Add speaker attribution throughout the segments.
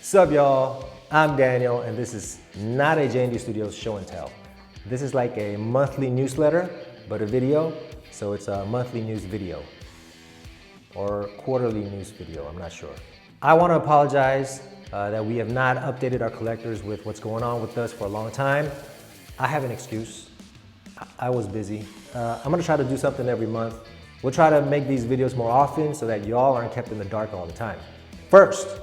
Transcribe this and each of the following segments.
Speaker 1: Sup y'all, I'm Daniel and this is not a JND Studios show and tell. This is like a monthly newsletter, but a video, so it's a monthly news video. Or quarterly news video, I'm not sure. I want to apologize that we have not updated our collectors with what's going on with us for a long time. I have an excuse. I was busy. I'm gonna try to do something every month. We'll try to make these videos more often so that y'all aren't kept in the dark all the time. First,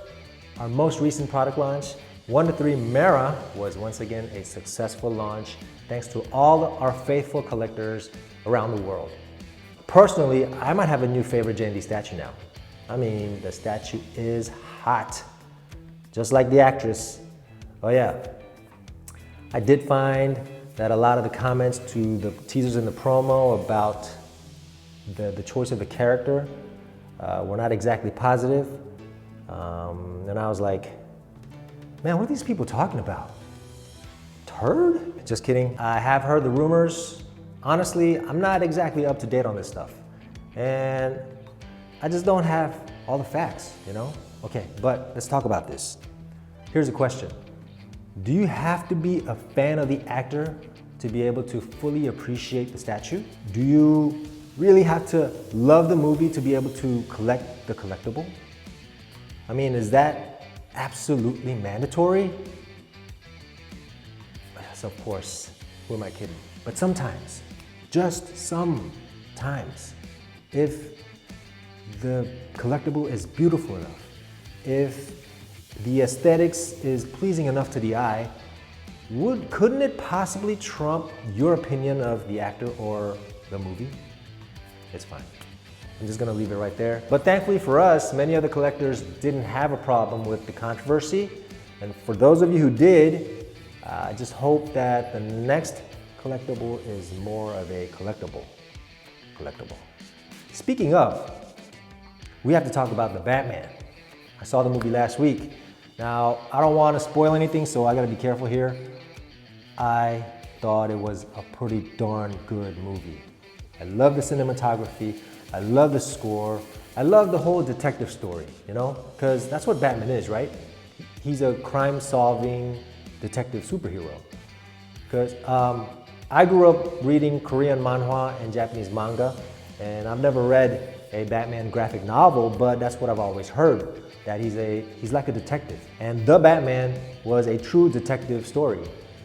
Speaker 1: our most recent product launch, 1-3 Mera, was once again a successful launch thanks to all our faithful collectors around the world. Personally, I might have a new favorite JND statue now. I mean, the statue is hot, just like the actress. Oh yeah. I did find that a lot of the comments to the teasers and the promo about the choice of the character were not exactly positive. And I was like, man, what are these people talking about? Turd? Just kidding. I have heard the rumors. Honestly, I'm not exactly up to date on this stuff. And I just don't have all the facts, you know? Okay, but let's talk about this. Here's a question. Do you have to be a fan of the actor to be able to fully appreciate the statue? Do you really have to love the movie to be able to collect the collectible? I mean, is that absolutely mandatory? Yes, of course, who am I kidding? But sometimes, just sometimes, if the collectible is beautiful enough, if the aesthetics is pleasing enough to the eye, couldn't it possibly trump your opinion of the actor or the movie? It's fine. I'm just gonna leave it right there. But thankfully for us, many other collectors didn't have a problem with the controversy. And for those of you who did, I just hope that the next collectible is more of a collectible. Speaking of, we have to talk about the Batman. I saw the movie last week. Now, I don't want to spoil anything, so I gotta be careful here. I thought it was a pretty darn good movie. I love the cinematography. I love the score. I love the whole detective story, you know? Because that's what Batman is, right? He's a crime-solving detective superhero. Because I grew up reading Korean manhwa and Japanese manga, and I've never read a Batman graphic novel, but that's what I've always heard, that he's like a detective. And The Batman was a true detective story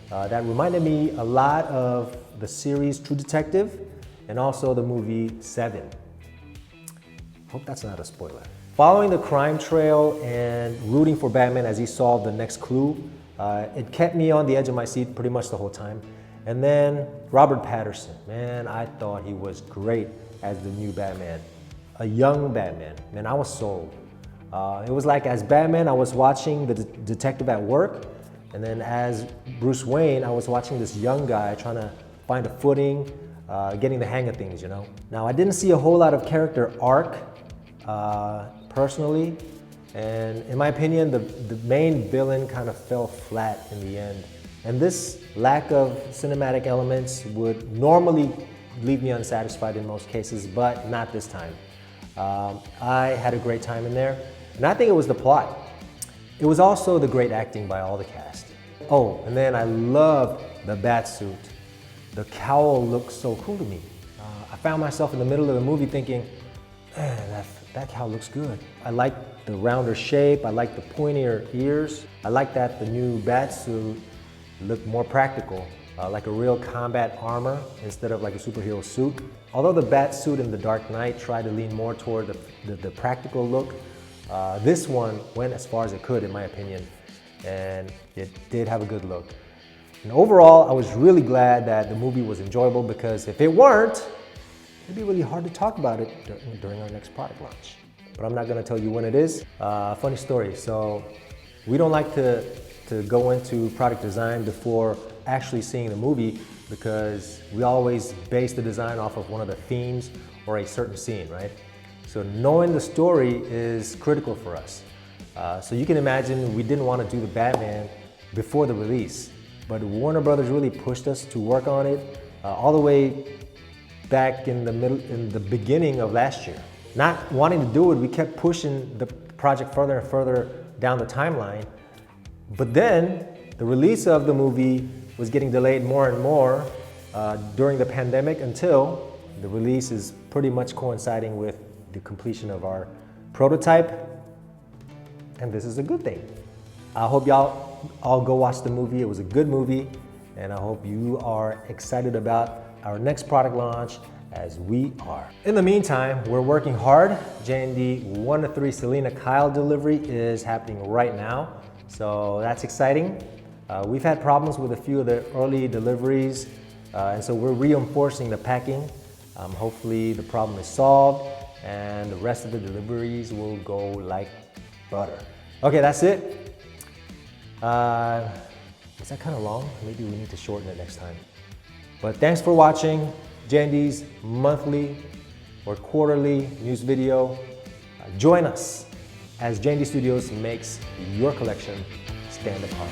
Speaker 1: that reminded me a lot of the series True Detective and also the movie Seven. Hope that's not a spoiler. Following the crime trail and rooting for Batman as he solved the next clue, it kept me on the edge of my seat pretty much the whole time. And then Robert Pattinson, man, I thought he was great as the new Batman. A young Batman, man, I was sold. It was like as Batman, I was watching the detective at work, and then as Bruce Wayne, I was watching this young guy trying to find a footing, getting the hang of things, you know? Now, I didn't see a whole lot of character arc, personally, and in my opinion, the main villain kind of fell flat in the end. And this lack of cinematic elements would normally leave me unsatisfied in most cases, but not this time. I had a great time in there, and I think it was the plot. It was also the great acting by all the cast. Oh, and then I loved the bat suit. The cowl looked so cool to me. I found myself in the middle of the movie thinking, man, that cowl looks good. I like the rounder shape, I like the pointier ears. I like that the new bat suit looked more practical, like a real combat armor instead of like a superhero suit. Although the bat suit in The Dark Knight tried to lean more toward the practical look, this one went as far as it could in my opinion, and it did have a good look. And overall, I was really glad that the movie was enjoyable, because if it weren't, it'd be really hard to talk about it during our next product launch. But I'm not gonna tell you when it is. Funny story, so we don't like to go into product design before actually seeing the movie, because we always base the design off of one of the themes or a certain scene, right? So knowing the story is critical for us. So you can imagine we didn't want to do the Batman before the release, but Warner Brothers really pushed us to work on it all the way back in the beginning of last year. Not wanting to do it, we kept pushing the project further and further down the timeline But then the release of the movie was getting delayed more and more during the pandemic until the release is pretty much coinciding with the completion of our prototype. And this is a good thing. I hope y'all all go watch the movie. It was a good movie. And I hope you are excited about our next product launch as we are. In the meantime, we're working hard. JND 1 to 3 Selina Kyle delivery is happening right now. So that's exciting. We've had problems with a few of the early deliveries. And so we're reinforcing the packing. Hopefully the problem is solved and the rest of the deliveries will go like butter. Okay, that's it. Is that kind of long? Maybe we need to shorten it next time. But thanks for watching JND's monthly or quarterly news video. Join us as JND Studios makes your collection stand apart.